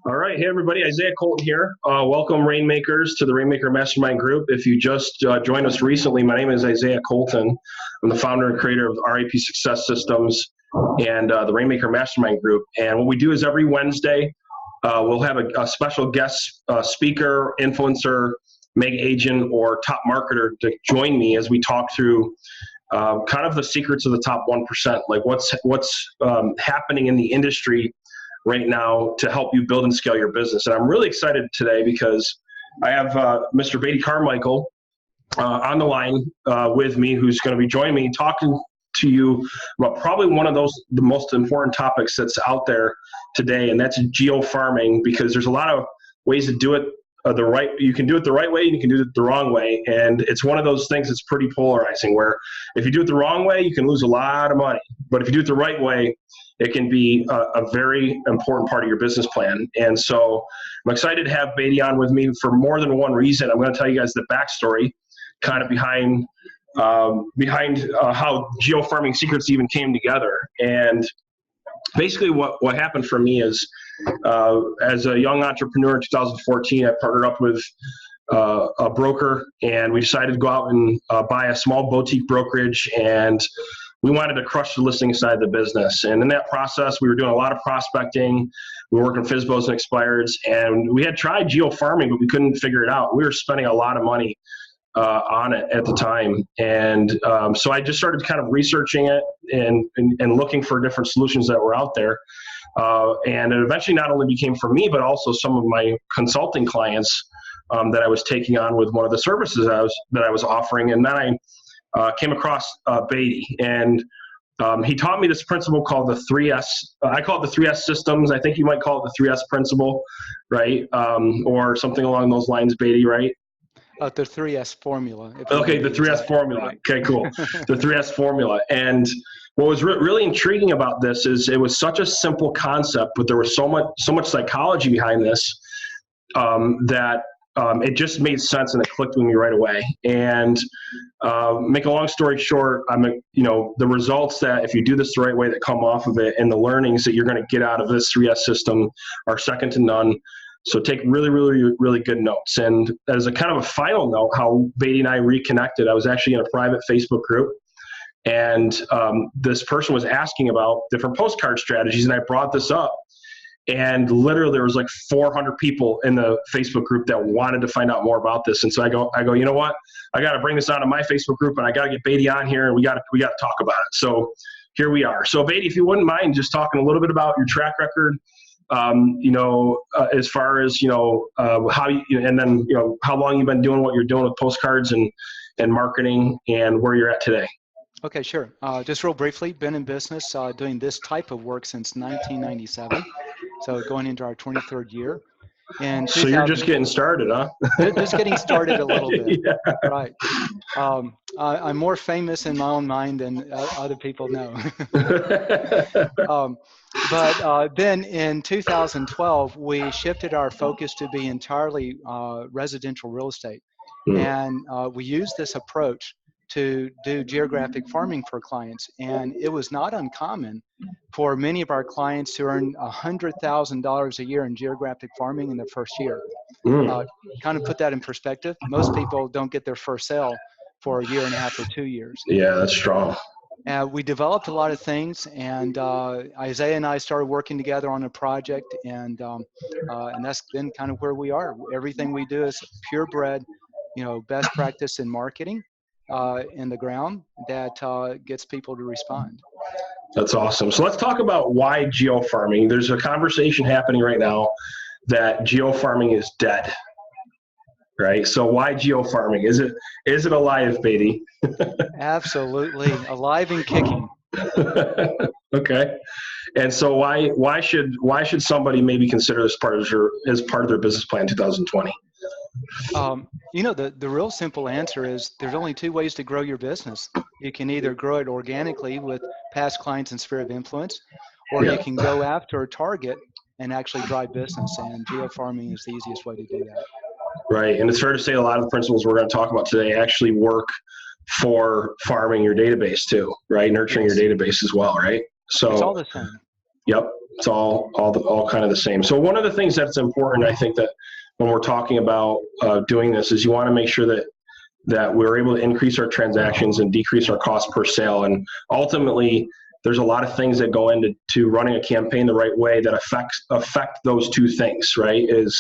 All right. Hey, everybody. Isaiah Colton here. Welcome, Rainmakers, to the Rainmaker Mastermind Group. If you just joined us recently, my name is Isaiah Colton. I'm the founder and creator of RAP Success Systems and the Rainmaker Mastermind Group. And what we do is every Wednesday, we'll have a special guest speaker, influencer, mega agent, or top marketer to join me as we talk through kind of the secrets of the top 1%, like what's happening in the industry right now to help you build and scale your business. And I'm really excited today because I have Mr. Beatty Carmichael on the line with me, who's going to be joining me talking to you about probably one of the most important topics that's out there today, and that's geo-farming, because there's a lot of ways to do it you can do it the right way and you can do it the wrong way. And it's one of those things that's pretty polarizing, where if you do it the wrong way, you can lose a lot of money. But if you do it the right way, it can be a very important part of your business plan. And so I'm excited to have Beatty on with me for more than one reason. I'm going to tell you guys the backstory kind of behind how geo-farming secrets even came together. And basically what happened for me is, as a young entrepreneur in 2014, I partnered up with a broker, and we decided to go out and buy a small boutique brokerage, and we wanted to crush the listing side of the business. And in that process, we were doing a lot of prospecting. We were working FSBOs and expireds, and we had tried geo-farming, but we couldn't figure it out. We were spending a lot of money on it at the time. And so I just started kind of researching it and looking for different solutions that were out there. And it eventually not only became for me, but also some of my consulting clients that I was taking on with one of the services that I was offering. And then I came across Beatty, and he taught me this principle called the 3S. I call it the 3S systems. I think you might call it the 3S principle, right? Or something along those lines, Beatty, right? The 3S formula. Okay, the 3S formula. Okay, cool. The 3S formula. And what was really intriguing about this is it was such a simple concept, but there was so much psychology behind this that it just made sense, and it clicked with me right away. And make a long story short, the results that if you do this the right way that come off of it, and the learnings that you're going to get out of this 3S system are second to none. So take really, really, really good notes. And as a kind of a final note, how Beatty and I reconnected, I was actually in a private Facebook group, and this person was asking about different postcard strategies, and I brought this up. And literally there was like 400 people in the Facebook group that wanted to find out more about this. And so I go, you know what? I got to bring this onto my Facebook group, and I got to get Beatty on here, and we got to talk about it. So here we are. So Beatty, if you wouldn't mind just talking a little bit about your track record, as far as, how you, and then, how long you've been doing what you're doing with postcards and marketing, and where you're at today. Okay, sure. Just real briefly, been in business doing this type of work since 1997. So going into our 23rd year. And so you're just getting started, huh? Just getting started a little bit. Yeah. Right. I'm more famous in my own mind than other people know. But then in 2012, we shifted our focus to be entirely residential real estate. And we used this approach to do geographic farming for clients. And it was not uncommon for many of our clients to earn $100,000 a year in geographic farming in their first year. Kind of put that in perspective. Most people don't get their first sale for a year and a half or 2 years. Yeah, that's strong. We developed a lot of things, and Isaiah and I started working together on a project, and that's been kind of where we are. Everything we do is purebred, best practice in marketing in the ground that gets people to respond. That's awesome. So let's talk about why geo-farming. There's a conversation happening right now that geo-farming is dead, right? So why geo-farming? Is it alive, Beatty? Absolutely alive and kicking. Okay. And so why should somebody maybe consider this as part of their business plan in 2020? The real simple answer is there's only two ways to grow your business. You can either grow it organically with past clients and sphere of influence, or you can go after a target and actually drive business. And geo-farming is the easiest way to do that. Right. And it's fair to say a lot of the principles we're going to talk about today actually work for farming your database too, right? Nurturing your database as well, right? So it's all the same. Yep. It's all kind of the same. So one of the things that's important, I think, that when we're talking about doing this is you want to make sure that we're able to increase our transactions and decrease our cost per sale. And ultimately, there's a lot of things that go into running a campaign the right way that affect those two things, right? Is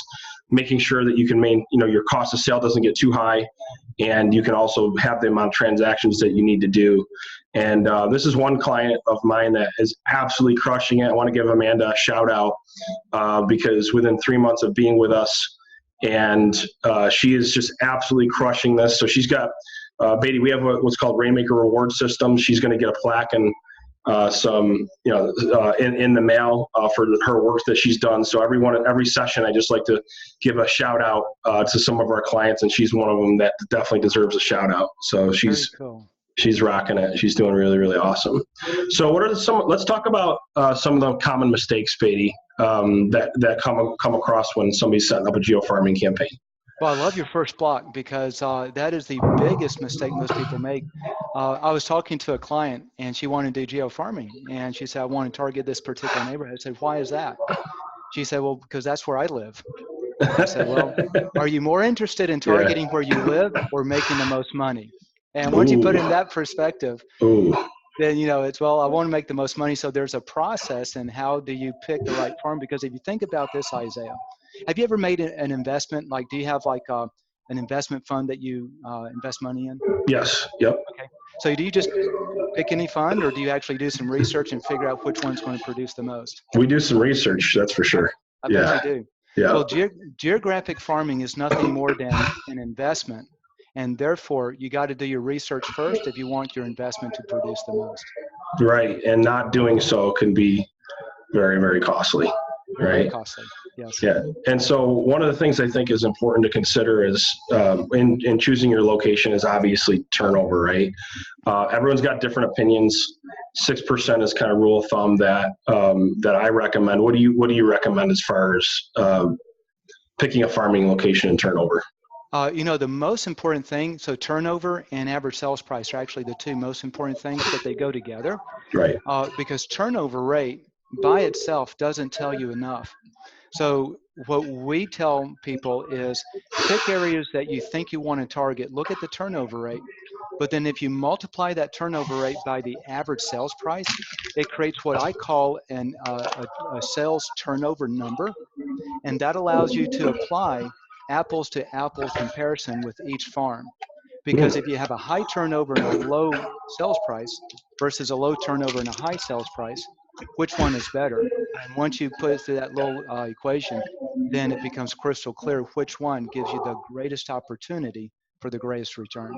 making sure that you can your cost of sale doesn't get too high, and you can also have the amount of transactions that you need to do. And this is one client of mine that is absolutely crushing it. I want to give Amanda a shout out because within 3 months of being with us, and she is just absolutely crushing this. So she's got, Beatty, we have what's called Rainmaker Reward System. She's going to get a plaque and some, in the mail for her work that she's done. So every session, I just like to give a shout out to some of our clients, and she's one of them that definitely deserves a shout out. So she's rocking it. She's doing really, really awesome. So let's talk about some of the common mistakes, Beatty, that come across when somebody's setting up a geo-farming campaign. Well, I love your first block because that is the biggest mistake most people make. I was talking to a client and she wanted to do geo-farming, and she said, I want to target this particular neighborhood. I said, why is that? She said, well, because that's where I live. I said, well, are you more interested in targeting where you live or making the most money? And once you put it in that perspective, then, it's, well, I want to make the most money. So there's a process, and how do you pick the right farm? Because if you think about this, Isaiah, have you ever made an investment? Like, do you have like an investment fund that you invest money in? Yes. Yep. Okay. So do you just pick any fund, or do you actually do some research and figure out which one's going to produce the most? We do some research, that's for sure. I bet you do. Yeah. Well, geographic farming is nothing more than an investment. And therefore, you got to do your research first if you want your investment to produce the most. Right. And not doing so can be very, very costly. Right. Very costly. Yes. Yeah. And so one of the things I think is important to consider is in choosing your location is obviously turnover, right? Everyone's got different opinions. 6% is kind of rule of thumb that I recommend. What do you recommend as far as picking a farming location and turnover? The most important thing, so turnover and average sales price are actually the two most important things, that they go together. Right. Because turnover rate by itself doesn't tell you enough. So what we tell people is pick areas that you think you want to target, look at the turnover rate, but then if you multiply that turnover rate by the average sales price, it creates what I call a sales turnover number, and that allows you to apply apples to apples comparison with each farm. Because if you have a high turnover and a low sales price versus a low turnover and a high sales price, which one is better? And once you put it through that little equation, then it becomes crystal clear which one gives you the greatest opportunity for the greatest return.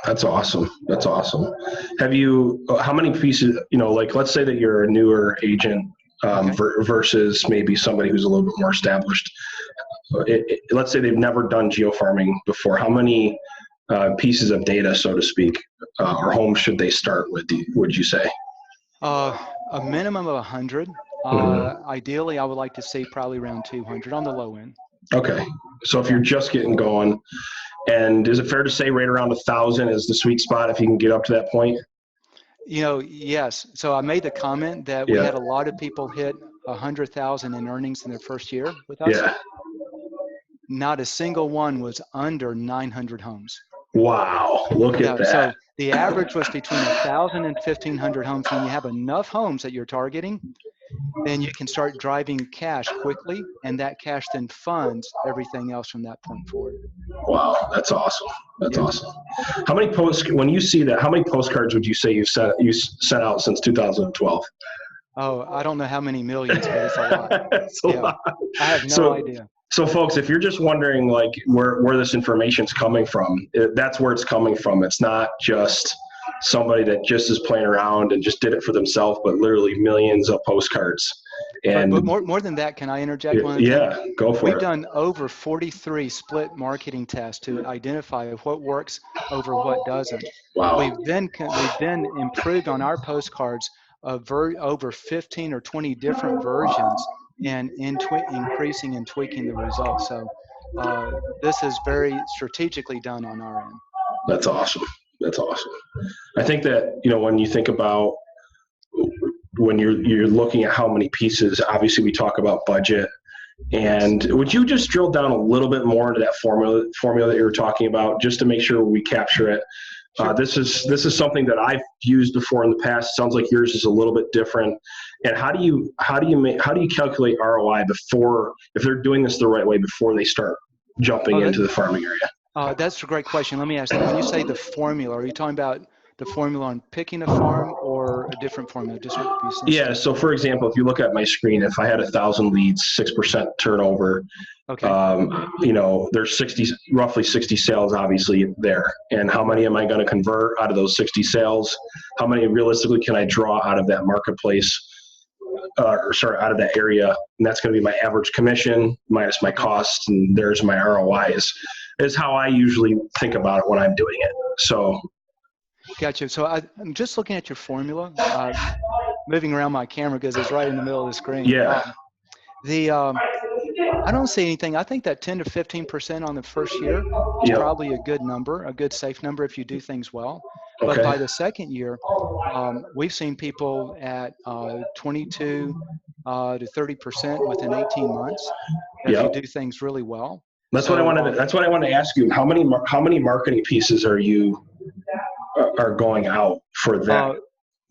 That's awesome. That's awesome. How many pieces, like let's say that you're a newer agent versus maybe somebody who's a little bit more established. Let's say they've never done geo-farming before. How many pieces of data, so to speak, or homes should they start with, would you say? A minimum of 100. Ideally, I would like to see probably around 200 on the low end. Okay. So if you're just getting going, and is it fair to say right around 1,000 is the sweet spot if you can get up to that point? Yes. So I made the comment that we had a lot of people hit 100,000 in earnings in their first year with us. Yeah. Not a single one was under 900 homes. Wow. Look at that. So the average was between 1,000 and 1,500 homes. When you have enough homes that you're targeting, then you can start driving cash quickly, and that cash then funds everything else from that point forward. Wow, that's awesome. That's awesome. How many when you see that, how many postcards would you say you sent out since 2012? Oh, I don't know how many millions, but it's a lot. It's a lot. I have no idea. So folks, if you're just wondering like where this information's coming from, that's where it's coming from. It's not just somebody that just is playing around and just did it for themselves, but literally millions of postcards. And but more than that, can I interject one? Yeah, go for it. We've done over 43 split marketing tests to identify what works over what doesn't. Wow. We've then improved on our postcards over 15 or 20 different versions, and increasing and tweaking the results. So this is very strategically done on our end. That's awesome. That's awesome. I think that, when you think about when you're looking at how many pieces, obviously we talk about budget. And would you just drill down a little bit more into that formula that you were talking about, just to make sure we capture it? Sure. This is something that I've used before in the past. Sounds like yours is a little bit different. And how do you calculate ROI before, if they're doing this the right way, before they start jumping into the farming area? That's a great question. Let me ask you, when you say the formula, are you talking about the formula on picking a farm or a different formula? Yeah. So for example, if you look at my screen, if I had 1,000 leads, 6% turnover, okay. There's roughly 60 sales obviously there. And how many am I going to convert out of those 60 sales? How many realistically can I draw out of that marketplace? Out of that area? And that's going to be my average commission minus my costs. And there's my ROI is how I usually think about it when I'm doing it. So. Gotcha. So I'm just looking at your formula, moving around my camera because it's right in the middle of the screen. Yeah. I don't see anything. I think that 10 to 15% on the first year is probably a good number, a good safe number if you do things well. Okay. But by the second year, we've seen people at 22 to 30% within 18 months if you do things really well. That's what I wanted to ask you. How many marketing pieces are going out for that?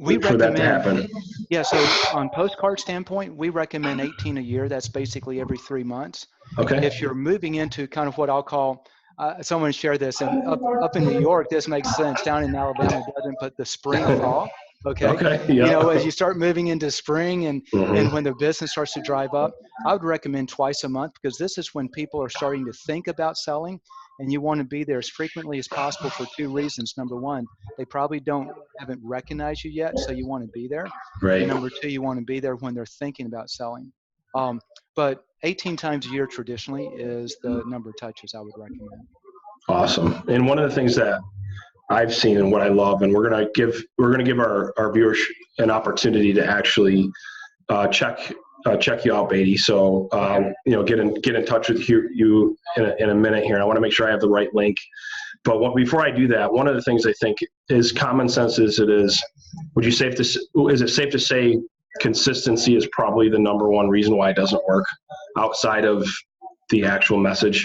For that to happen? Yeah, so on Postcard standpoint, we recommend 18 a year. That's basically every 3 months. Okay. If you're moving into kind of what I'll call, someone shared this, and up in New York, this makes sense. Down in Alabama, it doesn't, but the spring fall. Okay. Yeah. As you start moving into spring and when the business starts to drive up, I would recommend twice a month, because this is when people are starting to think about selling, and you want to be there as frequently as possible for 2 reasons. Number one, they probably haven't recognized you yet, so you want to be there. Right. And number two, you want to be there when they're thinking about selling. But 18 times a year traditionally is the number of touches I would recommend. Awesome. And one of the things that I've seen and what I love, and we're gonna give our viewers an opportunity to actually check you out, Beatty. So get in touch with you in a minute here. I want to make sure I have the right link. But before I do that, one of the things I think is common sense is is it safe to say consistency is probably the number one reason why it doesn't work outside of the actual message?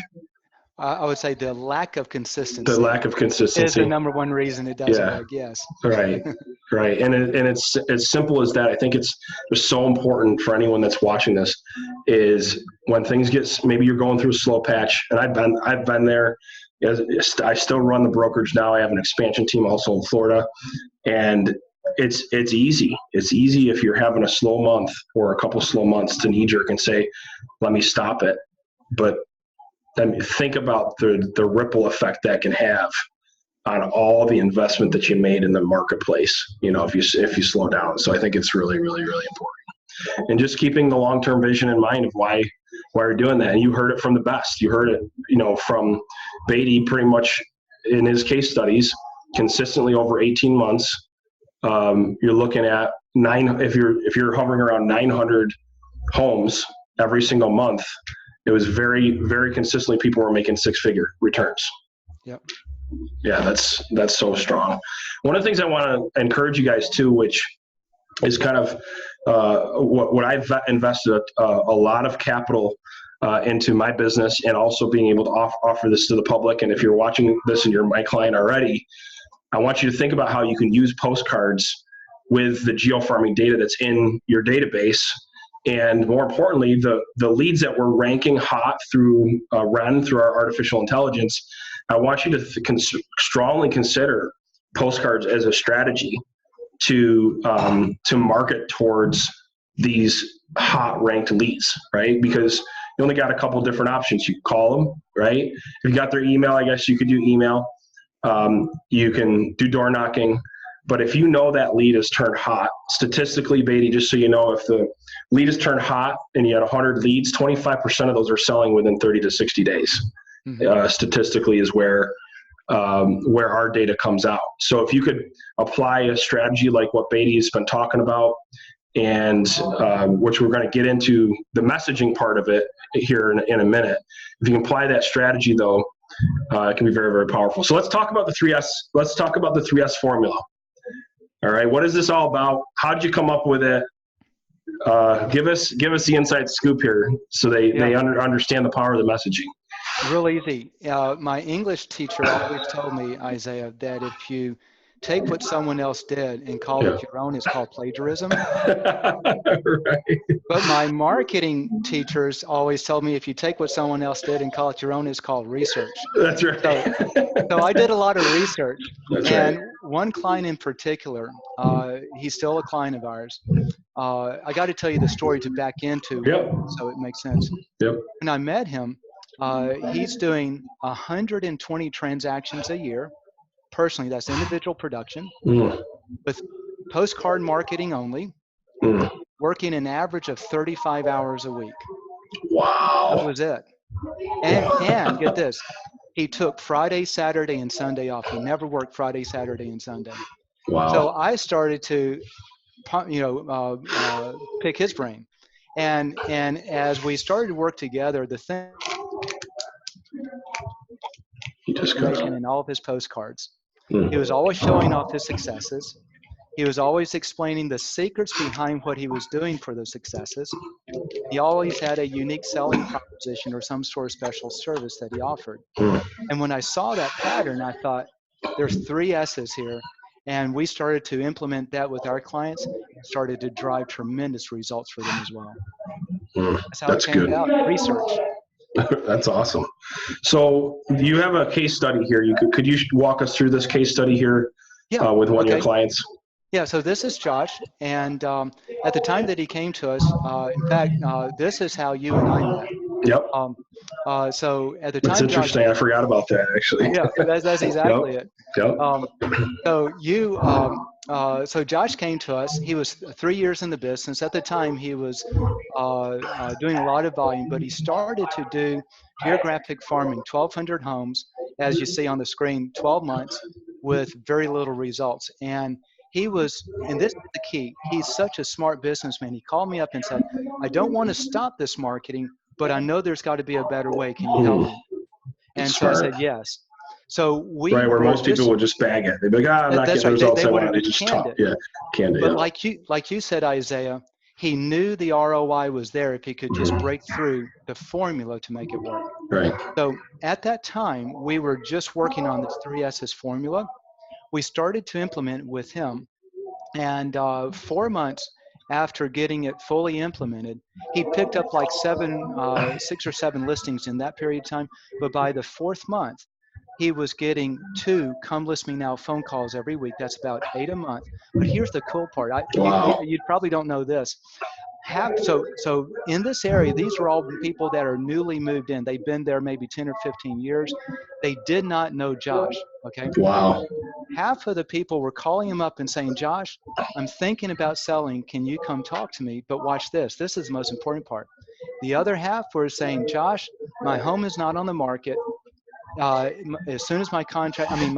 I would say the lack of consistency. The lack of consistency is the number one reason it doesn't work. Yes. Right. Right. And it's as simple as that. I think it's so important for anyone that's watching this is when things maybe you're going through a slow patch, and I've been there. I still run the brokerage now. I have an expansion team also in Florida, and it's easy. It's easy if you're having a slow month or a couple slow months to knee jerk and say, let me stop it. But then think about the ripple effect that can have on all the investment that you made in the marketplace, if you slow down. So I think it's really, really, really important. And just keeping the long-term vision in mind of why you're doing that. And you heard it from the best. You heard it, from Beatty pretty much in his case studies, consistently over 18 months. You're looking at if you're hovering around 900 homes every single month, it was very, very consistently people were making 6-figure returns. Yep. Yeah, that's so strong. One of the things I want to encourage you guys to, which is kind of what I've invested a lot of capital into my business, and also being able to offer this to the public. And if you're watching this and you're my client already, I want you to think about how you can use postcards with the Geo-Farming data that's in your database. And more importantly, the leads that we're ranking hot through REN, through our artificial intelligence, I want you to strongly consider postcards as a strategy to market towards these hot ranked leads, right? Because you only got a couple different options. You can call them, right? If you got their email, I guess you could do email. You can do door knocking. But if you know that lead is turned hot, statistically, Beatty, just so you know, if the lead is turned hot and you had 100 leads, 25% of those are selling within 30 to 60 days. Mm-hmm. Statistically is where our data comes out. So if you could apply a strategy like what Beatty has been talking about, and which we're going to get into the messaging part of it here in a minute. If you can apply that strategy, though, it can be very, very powerful. So let's talk about the 3S. Let's talk about the 3S formula. All right. What is this all about? How did you come up with it? Give us the inside scoop here, so they understand the power of the messaging. Real easy. My English teacher always told me, Isaiah, that if you take what someone else did and call it your own, it's called plagiarism. Right. But my marketing teachers always told me if you take what someone else did and call it your own, it's called research. That's right. So I did a lot of research. That's and right. one client in particular, he's still a client of ours. I got to tell you the story to back into so it makes sense. Yep. When I met him, he's doing 120 transactions a year. Personally, that's individual production with postcard marketing only, working an average of 35 hours a week. Wow. That was it. And get this, he took Friday, Saturday, and Sunday off. He never worked Friday, Saturday, and Sunday. Wow. So I started to, pick his brain. And as we started to work together, the thing in all of his postcards, he was always showing off his successes. He was always explaining the secrets behind what he was doing for those successes. He always had a unique selling proposition or some sort of special service that he offered. And when I saw that pattern, I thought, there's 3 S's here. And we started to implement that with our clients and started to drive tremendous results for them as well. That's how it came about, research. That's awesome. So you have a case study here. Could you walk us through this case study here with one of your clients? Yeah, so this is Josh, and at the time that he came to us, in fact, this is how you and I met. Yep. So at the time, that's interesting. Josh, I forgot about that actually. Yeah, that's exactly it. Yep. So Josh came to us. He was 3 years in the business. At the time, he was doing a lot of volume, but he started to do geographic farming, 1,200 homes, as you see on the screen, 12 months with very little results. And he was, and this is the key, he's such a smart businessman. He called me up and said, I don't want to stop this marketing, but I know there's got to be a better way. Can you help me? And so I said, yes. So we where most people would just bag it. They'd be like, I'm not getting the results I wanted. They just talk. Canned it. But like you said, Isaiah, he knew the ROI was there if he could just break through the formula to make it work. Right. So at that time, we were just working on this 3S's formula. We started to implement with him, and 4 months after getting it fully implemented, he picked up like 6 or 7 listings in that period of time. But by the 4th month, he was getting 2 come list me now phone calls every week. That's about 8 a month. But here's the cool part. You probably don't know this. So in this area, these are all people that are newly moved in. They've been there maybe 10 or 15 years. They did not know Josh, okay? Wow. Half of the people were calling him up and saying, Josh, I'm thinking about selling. Can you come talk to me? But watch this. This is the most important part. The other half were saying, Josh, my home is not on the market. As soon as my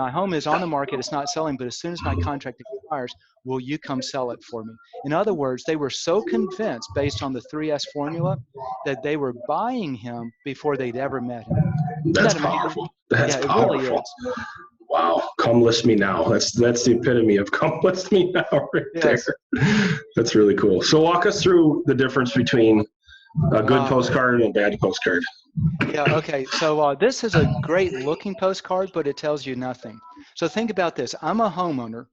home is on the market, it's not selling, but as soon as my contract expires, will you come sell it for me? In other words, they were so convinced based on the 3S formula that they were buying him before they'd ever met him. That's powerful. That's powerful. It really is. Wow. Come list me now. That's the epitome of come list me now right there. That's really cool. So walk us through the difference between a good postcard and a bad postcard. Yeah, okay. So this is a great looking postcard, but it tells you nothing. So think about this. I'm a homeowner.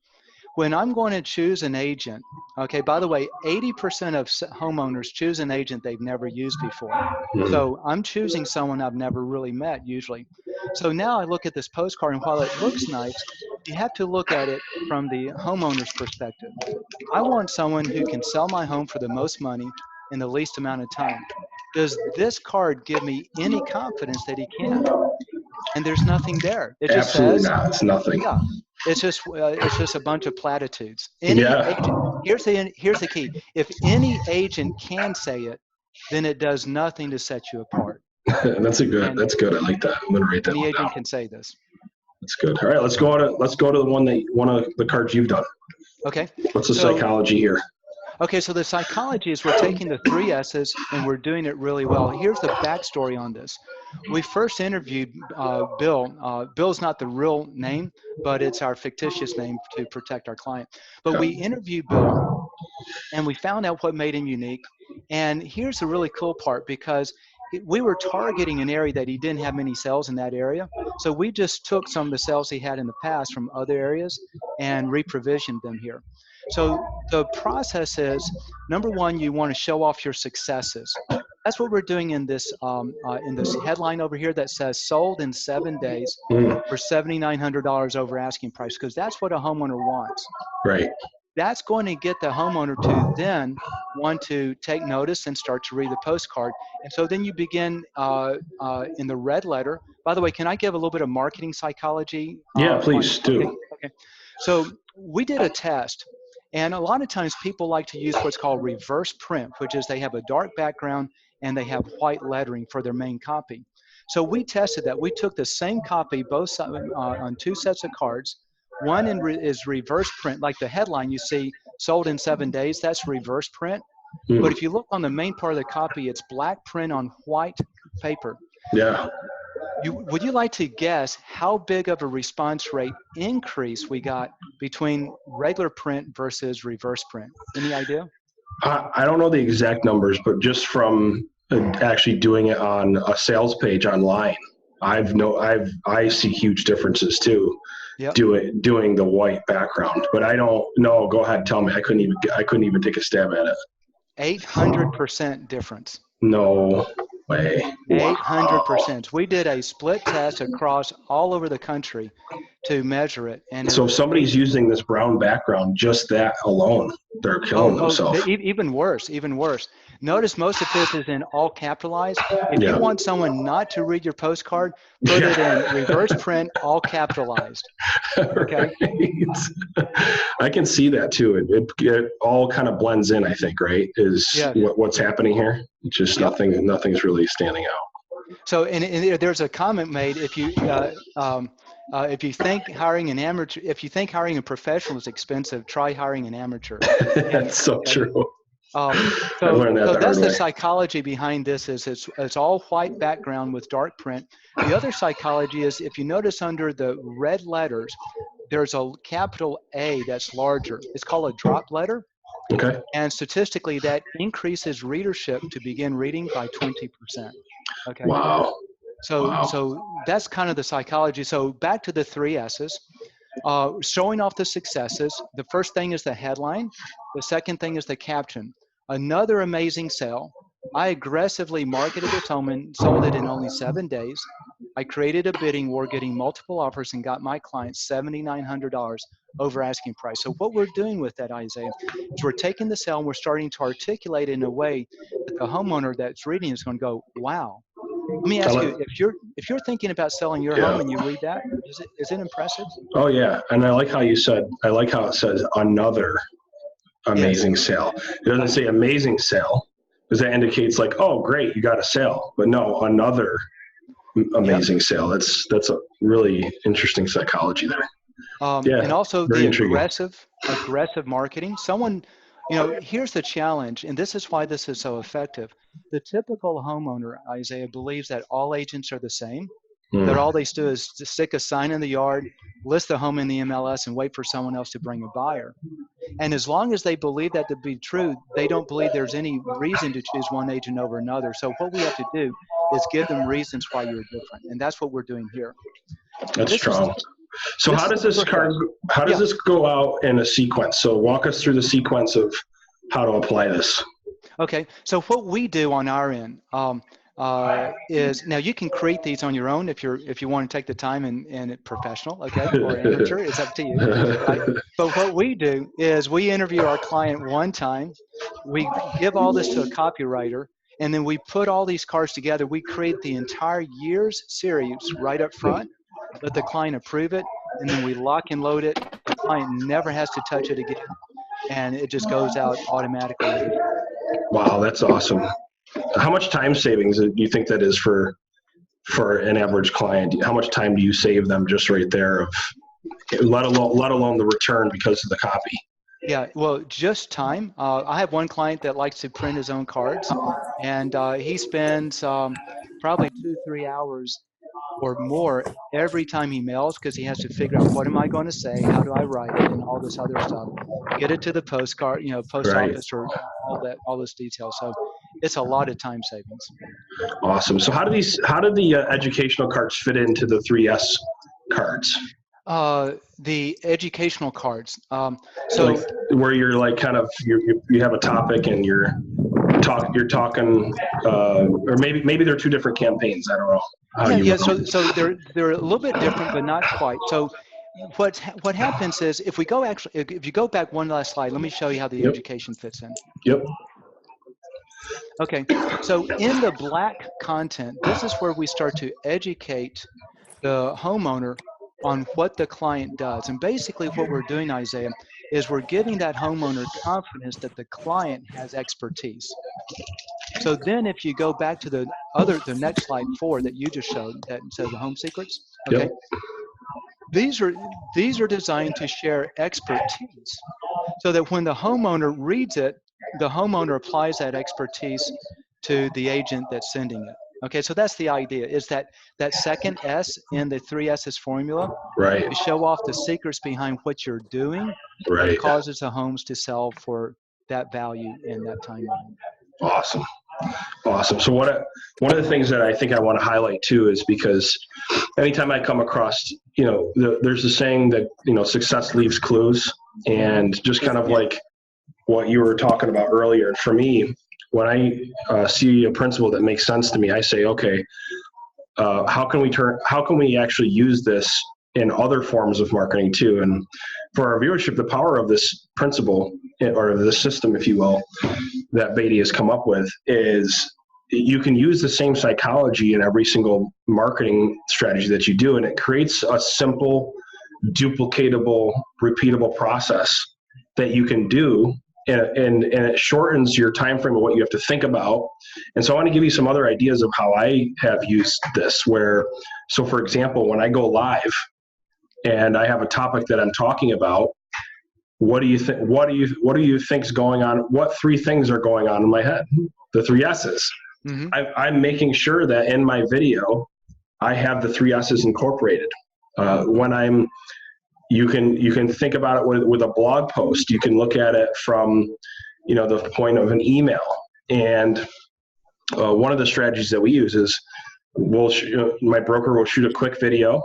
When I'm going to choose an agent, okay, by the way, 80% of homeowners choose an agent they've never used before. So I'm choosing someone I've never really met usually. So now I look at this postcard, and while it looks nice, you have to look at it from the homeowner's perspective. I want someone who can sell my home for the most money in the least amount of time. Does this card give me any confidence that he can? And there's nothing there. It just Absolutely says, not. It's nothing. Yeah, it's just a bunch of platitudes. Agent, here's the key. If any agent can say it, then it does nothing to set you apart. That's good. I like that. I'm gonna write that Any one agent down. can say this. That's good. All right, let's go to one of the cards you've done. Okay. What's the psychology here? Okay, so the psychology is we're taking the 3 S's and we're doing it really well. Here's the backstory on this. We first interviewed Bill. Bill's not the real name, but it's our fictitious name to protect our client. But we interviewed Bill and we found out what made him unique. And here's the really cool part, because we were targeting an area that he didn't have many sales in that area. So we just took some of the sales he had in the past from other areas and reprovisioned them here. So the process is, number one, you want to show off your successes. That's what we're doing in this headline over here that says sold in 7 days for $7,900 over asking price, because that's what a homeowner wants. Right. That's going to get the homeowner to then want to take notice and start to read the postcard. And so then you begin in the red letter. By the way, can I give a little bit of marketing psychology? Yeah, please do. Okay. So we did a test. And a lot of times people like to use what's called reverse print, which is they have a dark background and they have white lettering for their main copy. So we tested that. We took the same copy, both on 2 sets of cards. One is reverse print, like the headline you see, sold in 7 days, that's reverse print. But if you look on the main part of the copy, it's black print on white paper. Yeah. Would you like to guess how big of a response rate increase we got between regular print versus reverse print? Any idea? I don't know the exact numbers, but just from actually doing it on a sales page online, I see huge differences too. Yep. Doing the white background, but I don't know. Go ahead, tell me. I couldn't even take a stab at it. 800% difference. No way. 800%. We did a split test across all over the country to measure it. And so if somebody's using this brown background, just that alone, they're killing themselves. Even worse. Notice most of this is in all capitalized. If you want someone not to read your postcard, put it in reverse print, all capitalized. Okay. Right. I can see that too. It all kind of blends in, I think, right? What's happening here. It's just nothing's really standing out. So, and there's a comment made, if you think hiring an amateur, if you think hiring a professional is expensive, try hiring an amateur. That's so true. So that's the psychology behind this. Is it's all white background with dark print. The other psychology is, if you notice under the red letters, there's a capital A that's larger. It's called a drop letter. Okay. And statistically, that increases readership to begin reading by 20%. Okay. Wow. So that's kind of the psychology. So back to the 3 S's. Showing off the successes. The first thing is the headline. The second thing is the caption. Another amazing sale. I aggressively marketed this home and sold it in only 7 days. I created a bidding war, getting multiple offers, and got my client $7,900 over asking price. So what we're doing with that, Isaiah, is we're taking the sale and we're starting to articulate it in a way that the homeowner that's reading is going to go, wow. Let me ask you, if you're thinking about selling your home and you read that, is it impressive? Oh yeah, and I like how it says another amazing sale. It doesn't say amazing sale, because that indicates like, oh great, you got a sale, but no, another amazing sale. That's a really interesting psychology there. And also the aggressive marketing. Someone, here's the challenge, and this is why this is so effective. The typical homeowner, Isaiah, believes that all agents are the same, that all they do is to stick a sign in the yard, list the home in the MLS, and wait for someone else to bring a buyer. And as long as they believe that to be true, they don't believe there's any reason to choose one agent over another. So what we have to do is give them reasons why you're different, and that's what we're doing here. That's strong. So how does this go out in a sequence? So walk us through the sequence of how to apply this. Okay. So what we do on our end is, now you can create these on your own if you want to take the time and professional, okay, or amateur, it's up to you. Right? But what we do is we interview our client one time, we give all this to a copywriter, and then we put all these cards together. We create the entire year's series right up front, let the client approve it, and then we lock and load it. The client never has to touch it again, and it just goes out automatically. Wow, that's awesome. How much time savings do you think that is for an average client? How much time do you save them just right there, let alone the return because of the copy? Yeah, well, just time. I have one client that likes to print his own cards, and he spends probably 2-3 hours or more every time he mails because he has to figure out what am I going to say, how do I write it, and all this other stuff. Get it to the postcard, post Right. office or all those details. So it's a lot of time savings. Awesome. So how do the educational cards fit into the 3S cards? The educational cards. So like where you're like kind of you have a topic and you're talking, or maybe they're two different campaigns. I don't know. Yeah. So they're a little bit different, but not quite. So what happens is if you go back one last slide, let me show you how the education fits in. Yep. Okay. So in the black content, this is where we start to educate the homeowner on what the client does. And basically what we're doing, Isaiah, is we're giving that homeowner confidence that the client has expertise. So then if you go back to the next slide 4 that you just showed that says the home secrets, okay? Yep. These are designed to share expertise so that when the homeowner reads it, the homeowner applies that expertise to the agent that's sending it. Okay, so that's the idea, is that second S in the 3S's formula, Right. to show off the secrets behind what you're doing, Right. that causes the homes to sell for that value in that timeline. Awesome. So one of the things that I think I want to highlight too is because anytime I come across, there's a saying that, success leaves clues, and just kind of like what you were talking about earlier. For me, when I see a principle that makes sense to me, I say, okay, how can we actually use this in other forms of marketing too? And for our viewership, the power of this principle, or this system, if you will, that Beatty has come up with, is you can use the same psychology in every single marketing strategy that you do, and it creates a simple, duplicatable, repeatable process that you can do, and it shortens your time frame of what you have to think about. And so I want to give you some other ideas of how I have used this, so for example, when I go live and I have a topic that I'm talking about, what do you think is going on? What 3 things are going on in my head? The 3 S's. Mm-hmm. I'm making sure that in my video, I have the 3 S's incorporated. You can think about it with a blog post. You can look at it from, the point of an email. And one of the strategies that we use is my broker will shoot a quick video.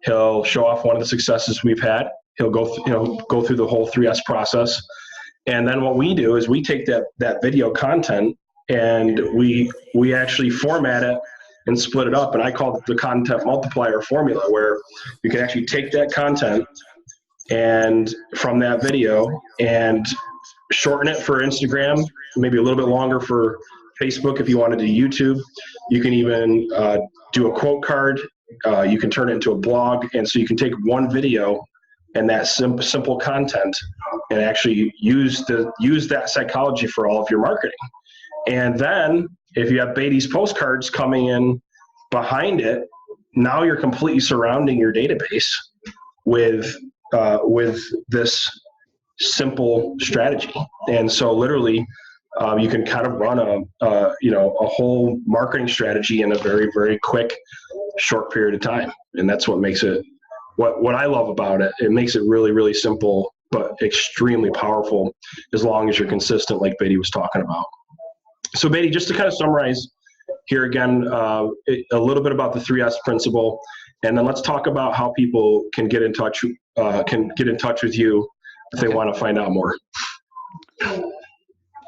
He'll show off one of the successes we've had. He'll go through the whole 3S process. And then what we do is we take that video content and we actually format it and split it up. And I call it the content multiplier formula, where you can actually take that content and from that video and shorten it for Instagram, maybe a little bit longer for Facebook if you want to do YouTube. You can even do a quote card. You can turn it into a blog. And so you can take one video and that simple content and actually use that psychology for all of your marketing. And then if you have Beatty's postcards coming in behind it, now you're completely surrounding your database with this simple strategy. And so literally you can kind of run a whole marketing strategy in a very, very quick, short period of time. And that's what makes it, what I love about it. It makes it really, really simple, but extremely powerful as long as you're consistent, like Beatty was talking about. So Beatty, just to kind of summarize here again, a little bit about the 3S principle, and then let's talk about how people can get in touch with you if they want to find out more.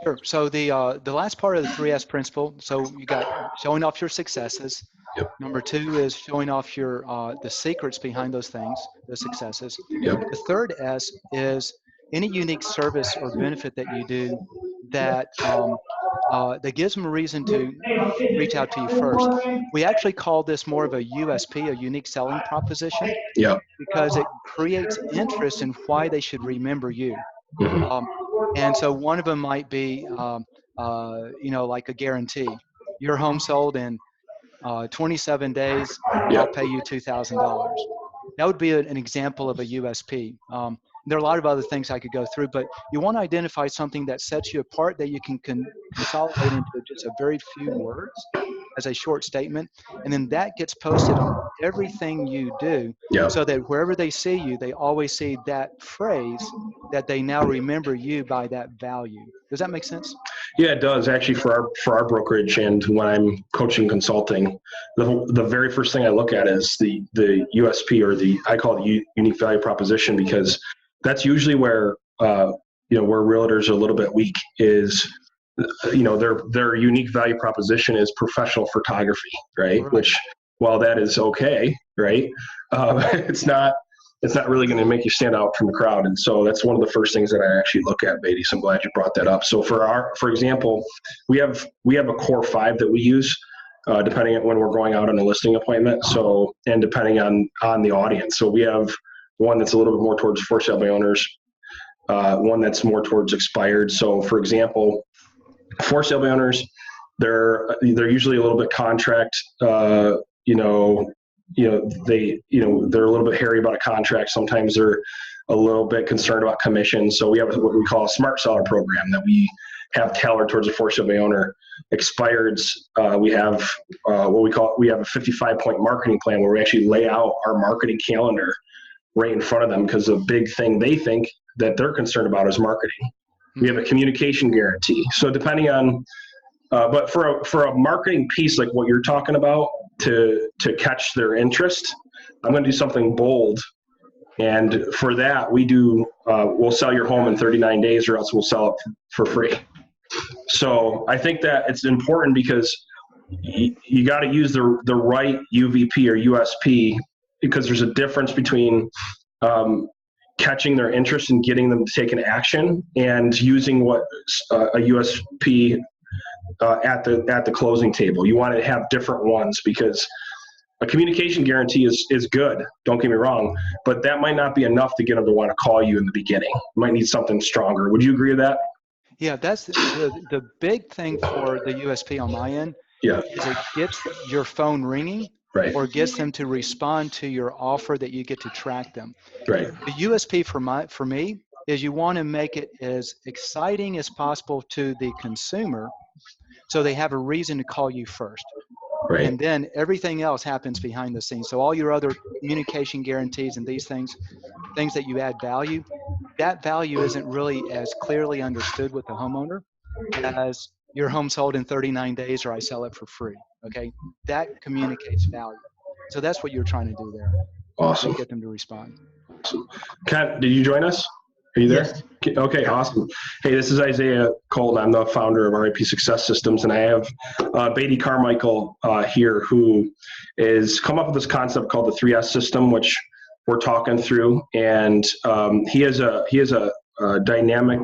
Sure. So the last part of the 3S principle, so you got showing off your successes. Yep. Number 2 is showing off your the secrets behind those things, the successes. Yep. The third S is any unique service or benefit that you do that that gives them a reason to reach out to you first. We actually call this more of a USP, a unique selling proposition, because it creates interest in why they should remember you. Mm-hmm. And so one of them might be, like a guarantee. Your home sold in 27 days, I'll pay you $2,000. That would be an example of a USP. there are a lot of other things I could go through, but you want to identify something that sets you apart that you can consolidate into just a very few words as a short statement. And then that gets posted on everything you do, Yeah. so that wherever they see you, they always see that phrase, that they now remember you by that value. Does that make sense? Yeah, it does actually for our brokerage. And when I'm coaching consulting, the very first thing I look at is the USP, or I call it unique value proposition, because that's usually where where realtors are a little bit weak is, their unique value proposition is professional photography, right? Which, while that is okay, right, it's not really going to make you stand out from the crowd. And so that's one of the first things that I actually look at, Beatty. So I'm glad you brought that up. So for example, we have a core 5 that we use, depending on when we're going out on a listing appointment. So, and depending on the audience. So we have one that's a little bit more towards for sale by owners, one that's more towards expired. So for example, for sale by owners, they're usually a little bit contract, they're a little bit hairy about a contract. Sometimes they're a little bit concerned about commission. So we have what we call a smart seller program that we have tailored towards a for sale by owner. Expireds, we have we have a 55-point marketing plan where we actually lay out our marketing calendar right in front of them, because the big thing they think that they're concerned about is marketing. We have a communication guarantee. So depending on, but for a marketing piece like what you're talking about, to catch their interest, I'm going to do something bold. And for that, we'll sell your home in 39 days, or else we'll sell it for free. So I think that it's important, because you got to use the right UVP or USP, because there's a difference between catching their interest and getting them to take an action, and using what a USP at the closing table. You want to have different ones, because a communication guarantee is good, don't get me wrong, but that might not be enough to get them to want to call you in the beginning. You might need something stronger. Would you agree with that? Yeah, that's the big thing for the USP on my end. Yeah. Is it gets your phone ringing, right, or gets them to respond to your offer that you get to track them. Right. The USP for me is you want to make it as exciting as possible to the consumer, so they have a reason to call you first. Right. And then everything else happens behind the scenes. So all your other communication guarantees and these things that you add value, that value isn't really as clearly understood with the homeowner as your home sold in 39 days, or I sell it for free. Okay, that communicates value. So that's what you're trying to do there. Awesome. Get them to respond. Awesome. Kat, did you join us? Are you there? Yes. Okay, awesome. Hey, this is Isaiah Colton. I'm the founder of ROI Success Systems, and I have Beatty Carmichael here, who is come up with this concept called the 3S system, which we're talking through. And he is a dynamic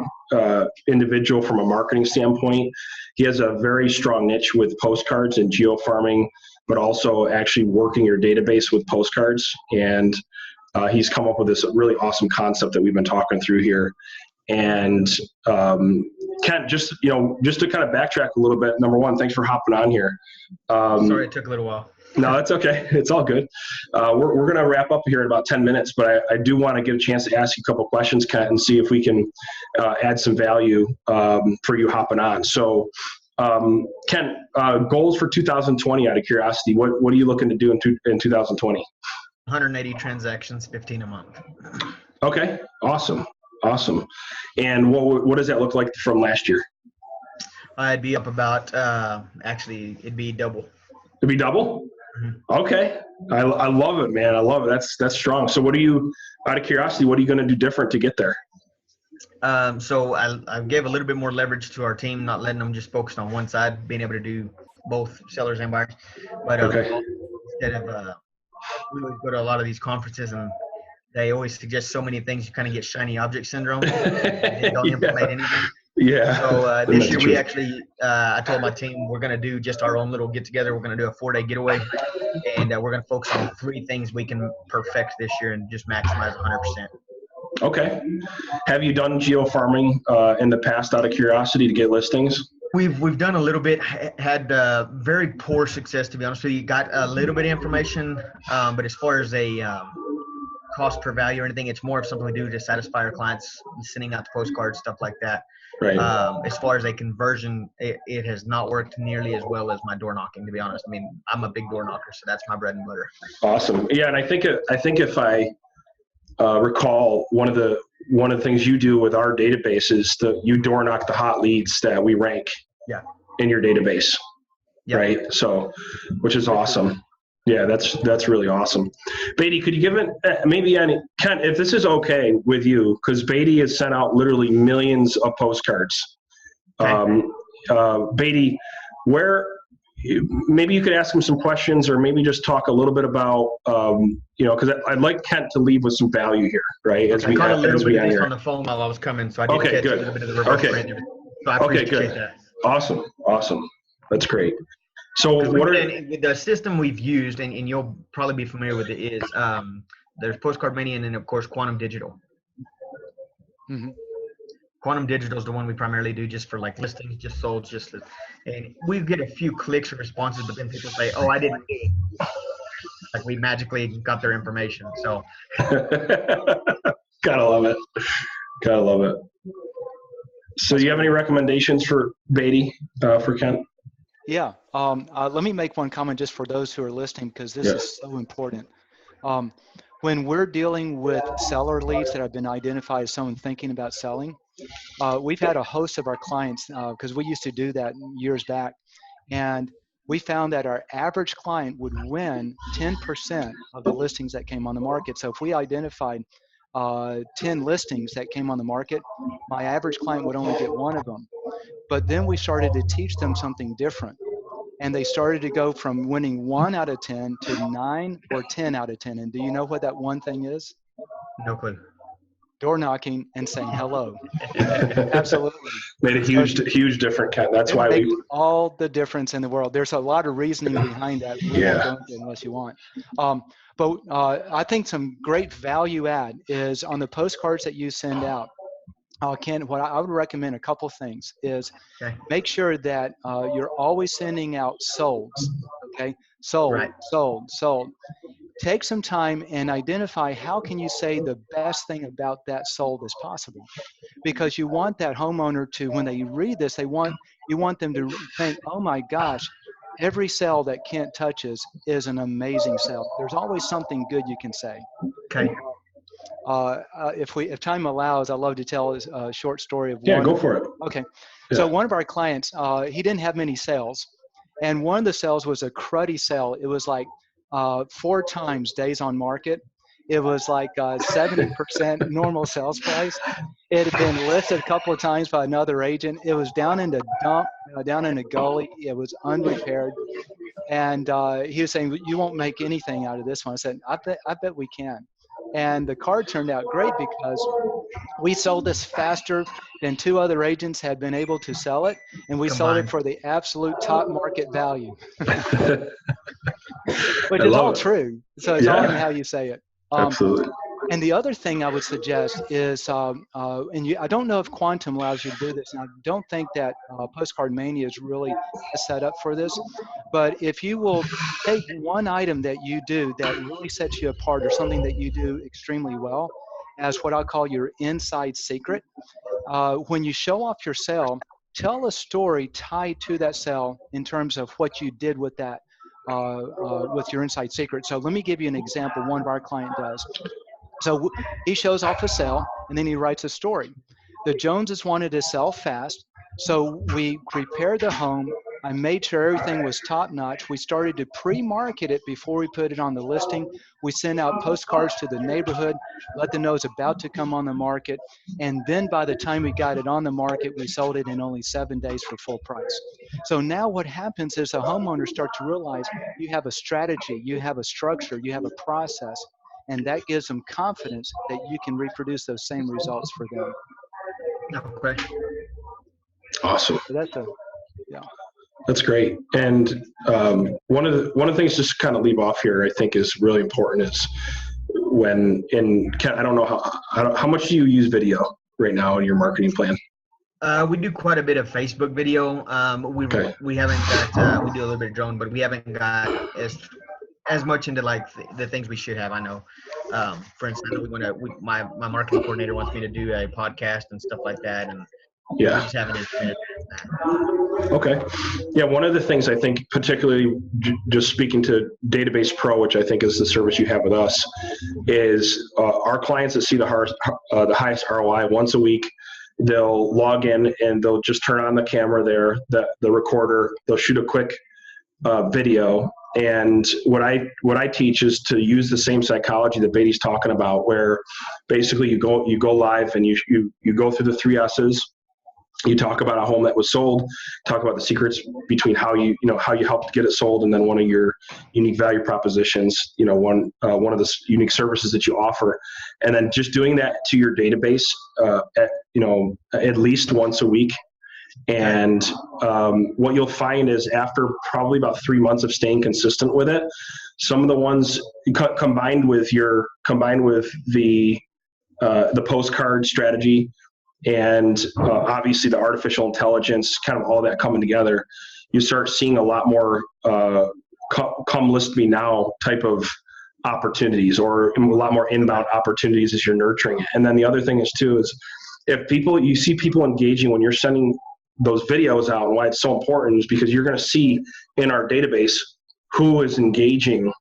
individual from a marketing standpoint. He has a very strong niche with postcards and geo-farming, but also actually working your database with postcards. And he's come up with this really awesome concept that we've been talking through here. And Kent, just to kind of backtrack a little bit. Number one, thanks for hopping on here. Sorry, it took a little while. No, that's okay. It's all good. We're going to wrap up here in about 10 minutes, but I do want to get a chance to ask you a couple questions, Kent, and see if we can add some value for you hopping on. So, Kent, goals for 2020 out of curiosity. What are you looking to do in 2020? 180 transactions, 15 a month. Okay, awesome. And what does that look like from last year? I'd be up about, actually, it'd be double. It'd be double? Mm-hmm. Okay. I love it, man. I love it. That's strong. So out of curiosity, what are you going to do different to get there? So I gave a little bit more leverage to our team, not letting them just focus on one side, being able to do both sellers and buyers. But instead of, we always go to a lot of these conferences, and they always suggest so many things. You kind of get shiny object syndrome. They don't implement anything. Yeah. So this year we actually, I told my team we're going to do just our own little get together. We're going to do a 4-day getaway, and we're going to focus on 3 things we can perfect this year and just maximize 100%. Okay. Have you done geo-farming in the past out of curiosity to get listings? We've done a little bit, had very poor success, to be honest with you. Got a little bit of information, but as far as a cost per value or anything. It's more of something we do to satisfy our clients, sending out the postcards, stuff like that. Right. As far as a conversion, it has not worked nearly as well as my door knocking, to be honest. I mean, I'm a big door knocker, so that's my bread and butter. Awesome. Yeah, and I think if I recall, one of the things you do with our database is you door knock the hot leads that we rank in your database. Yep. Right. So, which is awesome. Yeah, that's really awesome. Beatty, could you give it maybe Ken, if this is okay with you, because Beatty has sent out literally millions of postcards. Okay. Beatty, maybe you could ask him some questions, or maybe just talk a little bit about, because I'd like Kent to leave with some value here, right? As we got a little bit of this here on the phone while I was coming, so I did catch a little bit of the reverse print. So I appreciate that. Awesome. That's great. So with the system we've used, and you'll probably be familiar with it, is there's Postcard Mania and then of course Quantum Digital. Mm-hmm. Quantum Digital is the one we primarily do just for like listings, just sold, and we get a few clicks or responses, but then people say, "Oh, I didn't get it." Like we magically got their information. So gotta love it. So do you have any recommendations for Beatty, for Kent? Yeah. Let me make one comment just for those who are listening, because this is so important. When we're dealing with seller leads that have been identified as someone thinking about selling, we've had a host of our clients, because we used to do that years back, and we found that our average client would win 10% of the listings that came on the market. So if we identified 10 listings that came on the market, my average client would only get one of them. But then we started to teach them something different. And they started to go from winning 1 out of 10 to 9 or 10 out of 10. And do you know what that one thing is? No clue. Door knocking and saying hello. Absolutely. Made a huge difference. That's why we all the difference in the world. There's a lot of reasoning behind that. We won't go into it unless you want. But I think some great value add is on the postcards that you send out. Ken, what I would recommend, a couple things, is make sure that you're always sending out solds. Okay, sold, right. sold. Take some time and identify how can you say the best thing about that sold as possible, because you want that homeowner to, when they read this, you want them to think, oh my gosh, every sale that Kent touches is an amazing sale. There's always something good you can say. Okay. If time allows, I'd love to tell a short story of one. Yeah, go for it. Okay. Yeah. So one of our clients, he didn't have many sales, and one of the sales was a cruddy sale. It was like 4 times days on market. It was like 70% normal sales price. It had been listed a couple of times by another agent. It was down in the dump, down in a gully. It was unrepaired. And he was saying, you won't make anything out of this one. I said, I bet we can. And the card turned out great because we sold this faster than 2 other agents had been able to sell it. And we sold it for the absolute top market value. Which is all true. So it's all in how you say it. Absolutely. And the other thing I would suggest is, I don't know if Quantum allows you to do this, and I don't think that Postcard Mania is really set up for this, but if you will take one item that you do that really sets you apart, or something that you do extremely well, as what I call your inside secret, when you show off your sale, tell a story tied to that sale in terms of what you did with that, with your inside secret. So let me give you an example one of our client does. So he shows off a sale, and then he writes a story. The Joneses wanted to sell fast, so we prepared the home. I made sure everything was top-notch. We started to pre-market it before we put it on the listing. We sent out postcards to the neighborhood, let them know it's about to come on the market, and then by the time we got it on the market, we sold it in only 7 days for full price. So now what happens is the homeowners start to realize you have a strategy, you have a structure, you have a process, and that gives them confidence that you can reproduce those same results for them. Okay. Awesome. So that's great. And one of the things just to kind of leave off here, I think is really important is I don't know how much do you use video right now in your marketing plan? We do quite a bit of Facebook video. We haven't got, we do a little bit of drone, but we haven't got as much into like the things we should have, I know. For instance, I know my marketing coordinator wants me to do a podcast and stuff like that, and we Yeah. just haven't implemented that. Okay. Yeah, one of the things I think, particularly just speaking to Database Pro, which I think is the service you have with us, is our clients that see the highest ROI once a week, they'll log in and they'll just turn on the camera there, the recorder, they'll shoot a quick video. And what I teach is to use the same psychology that Beatty's talking about, where basically you go live and you go through the 3 S's. You talk about a home that was sold, talk about the secrets between how you helped get it sold, and then one of your unique value propositions, one of the unique services that you offer, and then just doing that to your database, at least once a week. And what you'll find is after probably about 3 months of staying consistent with it, some of the ones combined with the postcard strategy, and obviously the artificial intelligence, kind of all that coming together, you start seeing a lot more come list me now type of opportunities, or a lot more inbound opportunities as you're nurturing it. And then the other thing is if you see people engaging when you're sending those videos out, and why it's so important is because you're going to see in our database who is engaging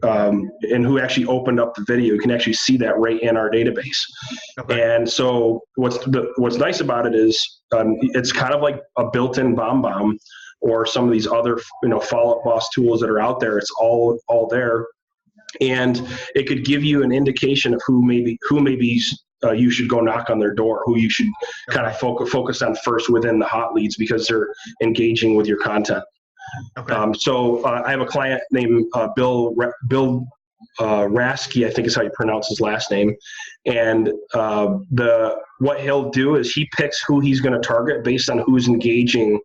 and who actually opened up the video. You can actually see that right in our database. Okay. And so what's nice about it is it's kind of like a built-in bomb or some of these other follow-up boss tools that are out there. It's all there, and it could give you an indication of who maybe you should go knock on their door, who you should kind of focus on first within the hot leads because they're engaging with your content. Okay. So I have a client named Bill Rasky, I think is how you pronounce his last name. And what he'll do is he picks who he's going to target based on who's engaging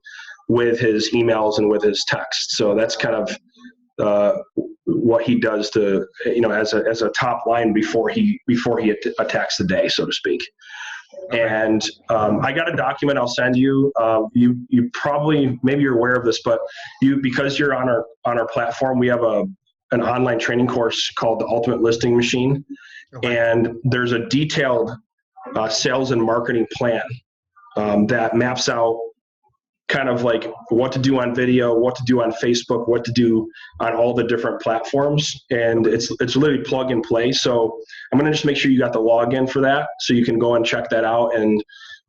with his emails and with his texts. So that's kind of what he does to, as a top line before he attacks the day, so to speak. Okay. And I got a document I'll send you. You probably, maybe you're aware of this, but because you're on our platform, we have an online training course called the Ultimate Listing Machine. Okay. And there's a detailed sales and marketing plan that maps out kind of like what to do on video, what to do on Facebook, what to do on all the different platforms. And it's literally plug and play. So I'm going to just make sure you got the login for that so you can go and check that out. And,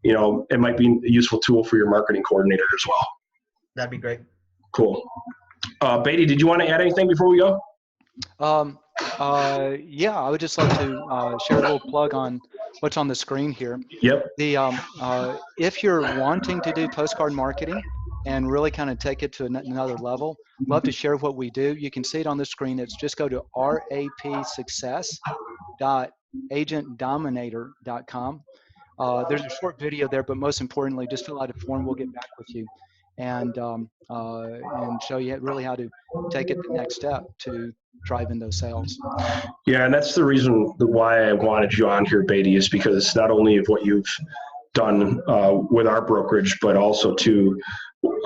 it might be a useful tool for your marketing coordinator as well. That'd be great. Cool. Beatty, did you want to add anything before we go? Yeah, I would just like to share a little plug on what's on the screen here. Yep. If you're wanting to do postcard marketing and really kind of take it to another level, love to share what we do. You can see it on the screen. It's just go to rapsuccess.agentdominator.com. There's a short video there, but most importantly, just fill out a form. We'll get back with you and show you really how to take it the next step to drive in those sales. Yeah, and that's the reason why I wanted you on here, Beatty, is because not only of what you've done with our brokerage, but also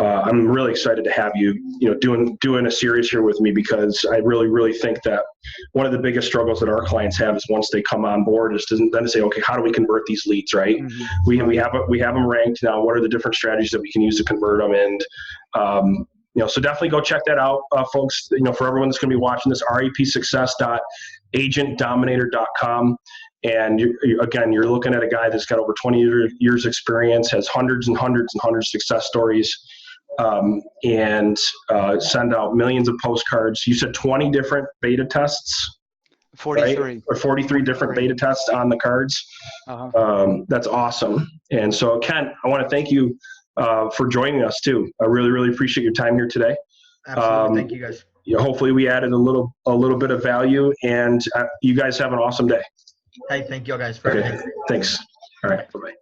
I'm really excited to have you, doing a series here with me, because I really, really think that one of the biggest struggles that our clients have is once they come on board is then to say, okay, how do we convert these leads, right? Mm-hmm. We have them ranked now. What are the different strategies that we can use to convert them? And so definitely go check that out, folks. For everyone that's going to be watching this, rapsuccess.agentdominator.com. And you're looking at a guy that's got over 20 years experience, has hundreds and hundreds and hundreds of success stories, and send out millions of postcards. You said 20 different beta tests? 43. Right? Or 43 different beta tests on the cards. Uh-huh. That's awesome. And so, Ken, I want to thank you for joining us too. I really, really appreciate your time here today. Absolutely. Thank you, guys. Hopefully we added a little bit of value, and you guys have an awesome day. Hey, thank you guys for everything. Thanks. All right. Bye-bye.